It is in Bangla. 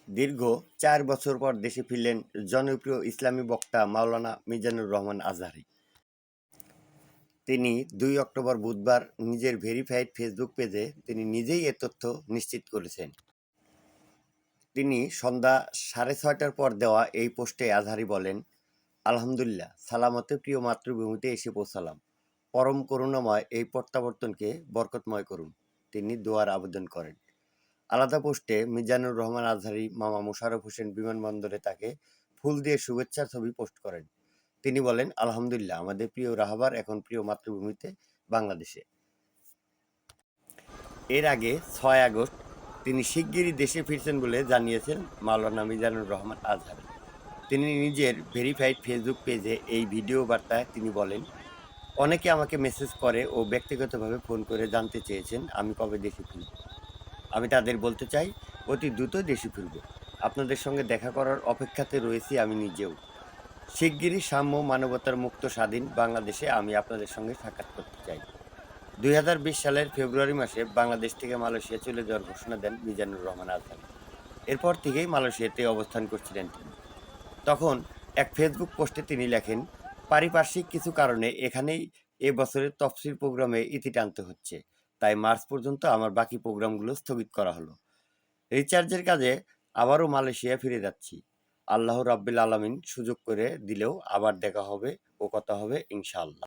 দীর্ঘ ৪ বছর পর দেশে ফিরলেন জনপ্রিয় ইসলামী বক্তা মাওলানা মিজানুর রহমান আজহারী। তিনি ২ অক্টোবর বুধবার নিজের ভেরিফাইড ফেসবুক পেজে তিনি নিজেই এ তথ্য নিশ্চিত করেছেন। তিনি সন্ধ্যা ৬:৩০টার পর দেওয়া এই পোস্টে আজহারী বলেন, আলহামদুলিল্লাহ, সালামতে প্রিয় মাতৃভূমিতে এসে পৌঁছালাম। পরম করুণাময় এই প্রত্যাবর্তনকে বরকতময় করুন। তিনি দোয়ার আবেদন করেন। আলাদা পোস্টে মিজানুর রহমান আজহারী মামা মোশাররফ হোসেন বিমানবন্দরে তাকে ফুল দিয়ে শুভেচ্ছার ছবি পোস্ট করেন। তিনি বলেন, আলহামদুলিল্লাহ, আমাদের প্রিয় রাহাবার এখন প্রিয় মাতৃভূমিতে বাংলাদেশে। এর আগে ৬ আগস্ট তিনি শিগগিরই দেশে ফিরছেন বলে জানিয়েছেন মাওলানা মিজানুর রহমান আজহারী। তিনি নিজের ভেরিফাইড ফেসবুক পেজে এই ভিডিও বার্তায় তিনি বলেন, অনেকে আমাকে মেসেজ করে ও ব্যক্তিগতভাবে ফোন করে জানতে চেয়েছেন আমি কবে দেশে ফিরব। আমি তাদের বলতে চাই, অতি দ্রুত দেশে ফিরব। আপনাদের সঙ্গে দেখা করার অপেক্ষাতে রয়েছি আমি নিজেও। শিগগিরই সাম্য, মানবতার মুক্ত, স্বাধীন বাংলাদেশে আমি আপনাদের সঙ্গে সাক্ষাৎ করতে চাই। ২০২০ সালের ফেব্রুয়ারি মাসে বাংলাদেশ থেকে মালয়েশিয়া চলে যাওয়ার ঘোষণা দেন মিজানুর রহমান আজহারী। এরপর থেকেই মালয়েশিয়াতে অবস্থান করছিলেন তিনি। তখন এক ফেসবুক পোস্টে তিনি লেখেন, পারিপার্শ্বিক কিছু কারণে এখানেই এ বছরের তফসির প্রোগ্রামে ইতি টানতে হচ্ছে, তাই মার্চ পর্যন্ত আমার বাকি প্রোগ্রামগুলো স্থগিত করা হলো। রিচার্জের কাজে আবারও মালয়েশিয়া ফিরে যাচ্ছি। আল্লাহ রাব্বিল আলামিন সুযোগ করে দিলেও আবার দেখা হবে ও কথা হবে ইনশাআল্লাহ।